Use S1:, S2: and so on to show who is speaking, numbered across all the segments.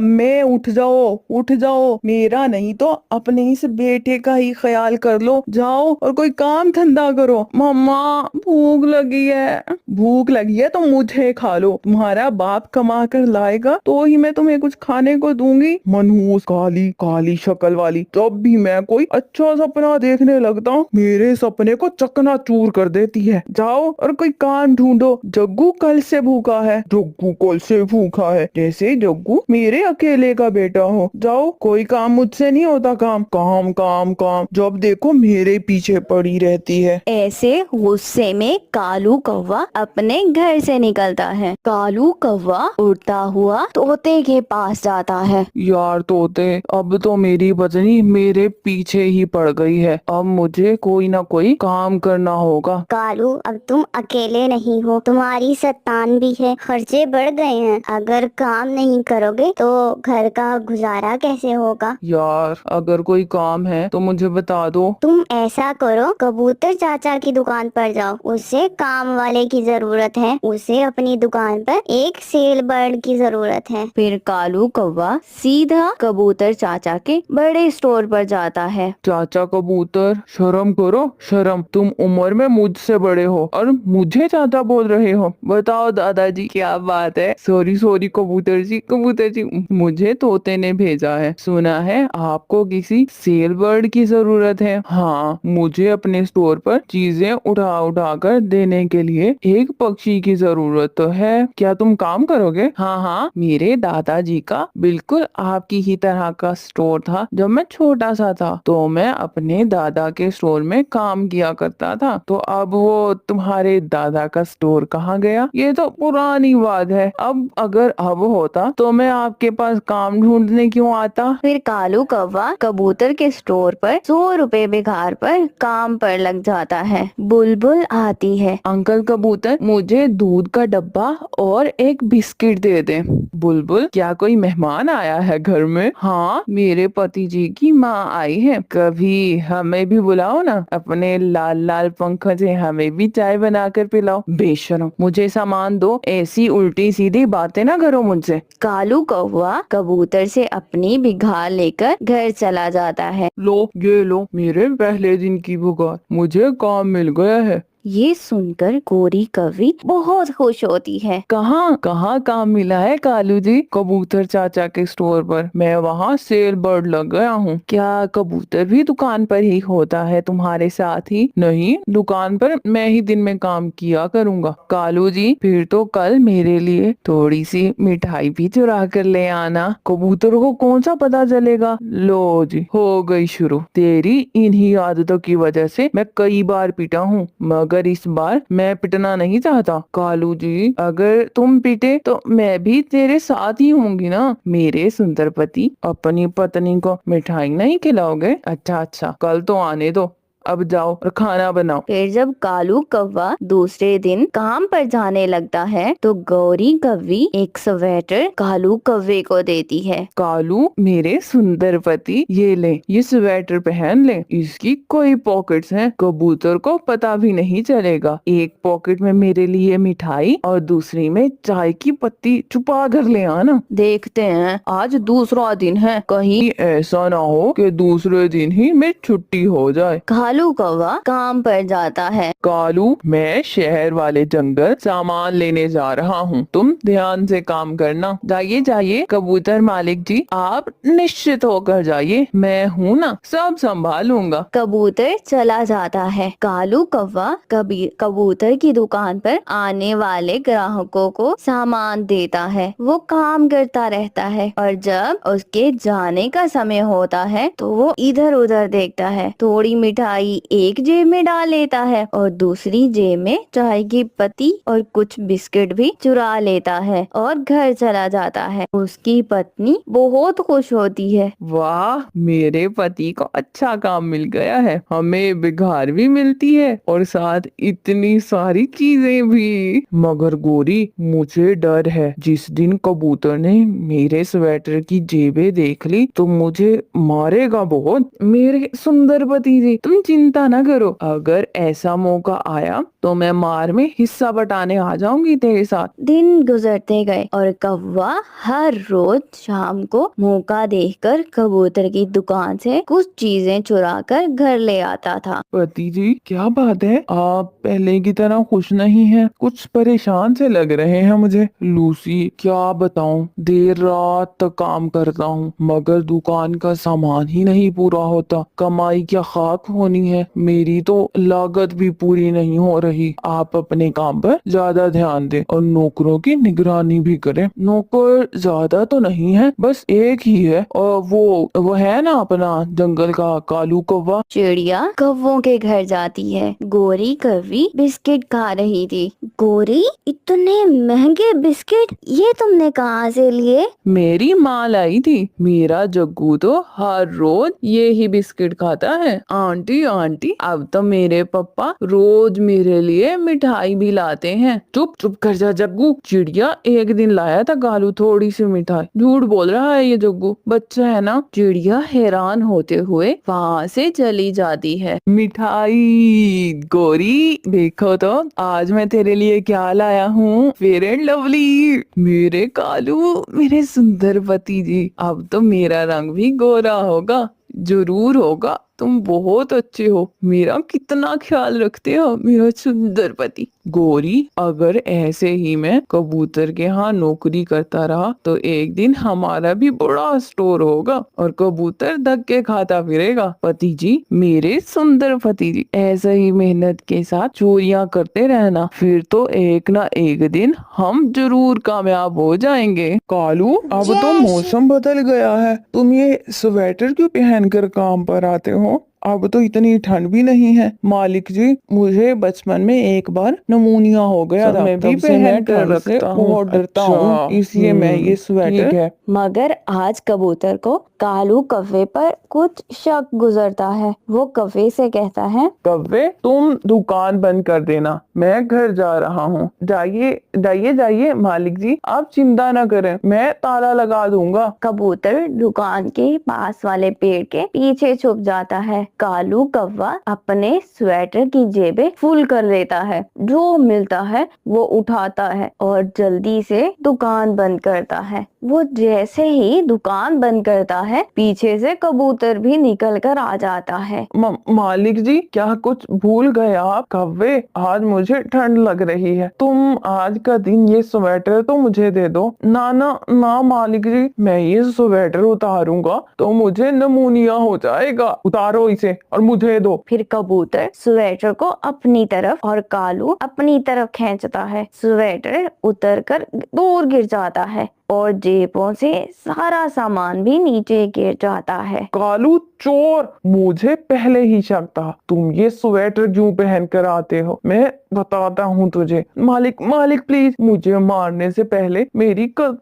S1: अम्मे उठ जाओ, उठ जाओ, मेरा नहीं तो अपने इस बेटे का ही ख्याल कर लो। जाओ और कोई काम धंधा करो। मम्मा भूख लगी है। भूख लगी है तो मुझे खा लो। तुम्हारा बाप कमा कर लाएगा तो ही मैं तुम्हें कुछ खाने को दूंगी। मनहूस काली काली शक्ल वाली। जब भी मैं कोई अच्छा सपना देखने लगता हूँ मेरे सपने को चकनाचूर कर देती है। जाओ और कोई काम ढूंढो। जग्गू कल से भूखा है। जग्गू कल से भूखा है जैसे जग्गू मेरे अकेले का बेटा हो। जाओ, कोई काम मुझसे नहीं होता। काम काम काम काम, जब देखो मेरे पीछे पड़ी रहती है।
S2: ऐसे गुस्से में कालू कौवा अपने घर से निकलता है। कालू कौवा उड़ता हुआ तोते के पास जाता है।
S1: यार तोते, अब तो मेरी पत्नी मेरे पीछे ही पड़ गई है। अब मुझे कोई ना कोई काम करना होगा।
S3: कालू, अब तुम अकेले नहीं हो, तुम्हारी संतान भी है। खर्चे बढ़ गए हैं, अगर काम नहीं करोगे तो घर का गुजारा कैसे होगा।
S1: यार अगर कोई काम है तो मुझे बता दो।
S3: तुम ऐसा करो, कबूतर चाचा की दुकान पर जाओ, उससे काम वाले की जरूरत है। उसे अपनी दुकान पर एक सेल बर्ड की जरूरत है।
S2: फिर कालू कौवा सीधा कबूतर चाचा के बड़े स्टोर पर जाता है।
S1: चाचा कबूतर, शर्म करो शर्म। तुम उम्र में मुझसे बड़े हो और मुझे चाचा बोल रहे हो। बताओ दादाजी क्या बात है। सॉरी सॉरी कबूतर जी, कबूतर जी, मुझे तोते ने भेजा है। सुना है आपको किसी सेल बर्ड की जरूरत है। हाँ, मुझे अपने स्टोर पर चीजें उठा उठा कर देने के लिए एक पक्षी की जरूरत तो है। क्या तुम काम करोगे? हाँ हाँ, मेरे दादाजी का बिल्कुल आपकी ही तरह का स्टोर था जब मैं छोटा सा था। तो मैं अपने दादा के स्टोर में काम किया करता था। तो अब वो तुम्हारे दादा का स्टोर कहाँ गया? ये तो पुरानी बात है। अब अगर अब होता तो मैं आपके पास काम ढूंढने क्यों आता?
S2: फिर कालू कौवा कबूतर के स्टोर पर 100 रुपए बिगाड़ पर काम पर लग जाता है। बुलबुल आती है।
S1: अंकल कबूतर, मुझे दूध का डब्बा और एक बिस्किट दे दे। बुलबुल, क्या कोई मेहमान आया है घर में? हाँ, मेरे पति जी की माँ आई है। कभी हमें भी बुलाओ ना। अपने लाल लाल पंखों से हमें भी चाय बना कर पिलाओ। बेशरम, मुझे सामान दो। ऐसी उल्टी सीधी बातें ना करो मुझसे।
S2: कालू कौवा कबूतर से अपनी बिघार लेकर घर चला जाता है।
S1: लो, ये लो मेरे पहले दिन की बुगार। मुझे काम मिल गया है।
S2: ये सुनकर गोरी कौवी बहुत खुश होती है।
S1: कहाँ कहाँ काम मिला है कालू जी? कबूतर चाचा के स्टोर पर। मैं वहाँ सेल बर्ड लग गया हूँ। क्या कबूतर भी दुकान पर ही होता है तुम्हारे साथ ही? नहीं, दुकान पर मैं ही दिन में काम किया करूँगा। कालू जी, फिर तो कल मेरे लिए थोड़ी सी मिठाई भी चुरा कर ले आना। कबूतर को कौन सा पता चलेगा। लो जी, हो गई शुरू। तेरी इन्हीं आदतों की वजह से मैं कई बार पिटा हूँ, मगर इस बार मैं पिटना नहीं चाहता। कालू जी, अगर तुम पिटे तो मैं भी तेरे साथ ही होंगी ना। मेरे सुंदर पति, अपनी पत्नी को मिठाई नहीं खिलाओगे? अच्छा अच्छा, कल तो आने दो। अब जाओ और खाना बनाओ।
S2: फिर जब कालू कौवा दूसरे दिन काम पर जाने लगता है तो गौरी कौवी एक स्वेटर कालू कौवे को देती है।
S1: कालू, मेरे सुंदर पति, ये ले, ये स्वेटर पहन ले। इसकी कोई पॉकेट्स हैं, कबूतर को पता भी नहीं चलेगा। एक पॉकेट में मेरे लिए मिठाई और दूसरी में चाय की पत्ती छुपा कर ले आना।
S2: देखते हैं, आज दूसरा दिन है, कहीं
S1: ऐसा ना हो कि दूसरे दिन ही मेरी छुट्टी हो जाए।
S2: कालू कौवा काम पर जाता है।
S1: कालू, मैं शहर वाले जंगल सामान लेने जा रहा हूँ। तुम ध्यान से काम करना। जाइए जाइए कबूतर मालिक जी, आप निश्चित होकर जाइए। मैं हूँ ना, सब संभालूंगा।
S2: कबूतर चला जाता है। कालू कौवा कबूतर की दुकान पर आने वाले ग्राहकों को सामान देता है। वो काम करता रहता है और जब उसके जाने का समय होता है तो वो इधर उधर देखता है। थोड़ी मिठाई एक जेब में डाल लेता है और दूसरी जेब में चाय की पत्ती और कुछ बिस्किट भी चुरा लेता है और घर चला जाता है। उसकी पत्नी बहुत खुश होती है।
S1: वाह, मेरे पति को अच्छा काम मिल गया है। हमें बिघार भी मिलती है और साथ इतनी सारी चीजें भी। मगर गोरी, मुझे डर है। जिस दिन कबूतर ने मेरे स्वेटर की जेबें देख ली तो मुझे मारेगा बहुत। मेरे सुंदर पति जी, तुम चिंता ना करो। अगर ऐसा मौका आया तो मैं मार में हिस्सा बटाने आ जाऊंगी तेरे साथ।
S2: दिन गुजरते गए और कौवा हर रोज शाम को मौका देखकर कबूतर की दुकान से कुछ चीजें चुरा कर घर ले आता था।
S1: पति जी, क्या बात है, आप पहले की तरह खुश नहीं हैं, कुछ परेशान से लग रहे हैं मुझे। लूसी, क्या बताऊं, देर रात तक काम करता हूँ मगर दुकान का सामान ही नहीं पूरा होता। कमाई क्या खाक होनी है, मेरी तो लागत भी पूरी नहीं हो रही। आप अपने काम पर ज्यादा ध्यान दें और नौकरों की निगरानी भी करें। नौकर ज्यादा तो नहीं है, बस एक ही है, और वो है ना अपना जंगल का कालू कौवा।
S2: चिड़िया कौवों के घर जाती है। गोरी कौवी बिस्किट खा रही थी।
S3: गोरी, इतने महंगे बिस्किट ये तुमने कहाँ से लिए?
S1: मेरी माँ लाई थी। मेरा जग्गू तो हर रोज ये ही बिस्किट खाता है। आंटी आंटी, अब तो मेरे पापा रोज मेरे लिए मिठाई भी लाते हैं। चुप चुप कर जा जग्गू। चिड़िया एक दिन लाया था कालू थोड़ी सी मिठाई। झूठ बोल रहा है ये जग्गू, बच्चा है ना। चिड़िया हैरान होते हुए वहाँ से चली जाती है। मिठाई, गोरी देखो तो आज मैं तेरे लिए क्या लाया हूँ। Fair and lovely. मेरे कालू, मेरे सुंदर पति जी, अब तो मेरा रंग भी गोरा होगा। जरूर होगा, तुम बहुत अच्छे हो, मेरा कितना ख्याल रखते हो मेरा सुंदर पति। गोरी, अगर ऐसे ही मैं कबूतर के यहाँ नौकरी करता रहा तो एक दिन हमारा भी बड़ा स्टोर होगा और कबूतर धक्के खाता फिरेगा। पति जी, मेरे सुंदर पति जी, ऐसे ही मेहनत के साथ चोरियां करते रहना, फिर तो एक ना एक दिन हम जरूर कामयाब हो जाएंगे। कालू, अब तो मौसम बदल गया है, तुम ये स्वेटर क्यों पहनकर काम पर आते हो? अब तो इतनी ठंड भी नहीं है। मालिक जी, मुझे बचपन में एक बार नमूनिया हो गया था, मैं भी पहन कर रखता हूँ, बहुत डरता हूँ, इसलिए मैं ये स्वेटर। ठीक है।
S2: मगर आज कबूतर को कालू कौवे पर कुछ शक गुजरता है। वो कौवे से कहता है,
S1: कौवे, तुम दुकान बंद कर देना, मैं घर जा रहा हूँ। जाइए जाइए जाइए मालिक जी, आप चिंता न करें, मैं ताला लगा दूंगा।
S2: कबूतर दुकान के पास वाले पेड़ के पीछे छुप जाता है। कालू कौवा अपने स्वेटर की जेबें फुल कर लेता है। जो मिलता है वो उठाता है और जल्दी से दुकान बंद करता है। वो जैसे ही दुकान बंद करता है, पीछे से कबूतर भी निकल कर आ जाता है।
S1: मालिक जी, क्या कुछ भूल गए आप? कौवे, आज मुझे ठंड लग रही है, तुम आज का दिन ये स्वेटर तो मुझे दे दो। ना ना ना मालिक जी, मैं ये स्वेटर उतारूंगा तो मुझे नमूनिया हो जाएगा। उतारो इसे और मुझे दो।
S2: फिर कबूतर स्वेटर को अपनी तरफ और कालू अपनी तरफ खींचता है। स्वेटर उतरकर दूर गिर जाता है और जेबों से सारा सामान भी नीचे गिर जाता है।
S1: कालू चोर, मुझे पहले ही शक था, तुम ये स्वेटर क्यों पहन कर आते हो, मैं बताता हूँ तुझे। मालिक मालिक प्लीज, मुझे मारने से पहले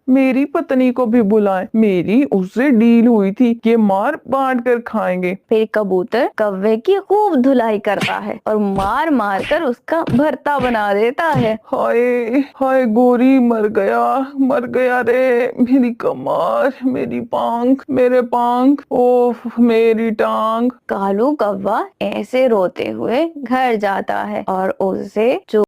S1: मेरी पत्नी को भी बुलाएं, मेरी उससे डील हुई थी कि मार बांट कर खाएंगे।
S2: फिर कबूतर कौवे की खूब धुलाई करता है और मार मार कर उसका भरता बना देता है।
S1: हाय हाय, गोरी मर गया रे, मेरी कमर, मेरी पांख, मेरे पांख, ओफ मेरी टांग।
S2: कालू कौवा ऐसे रोते हुए घर जाता है और उससे जो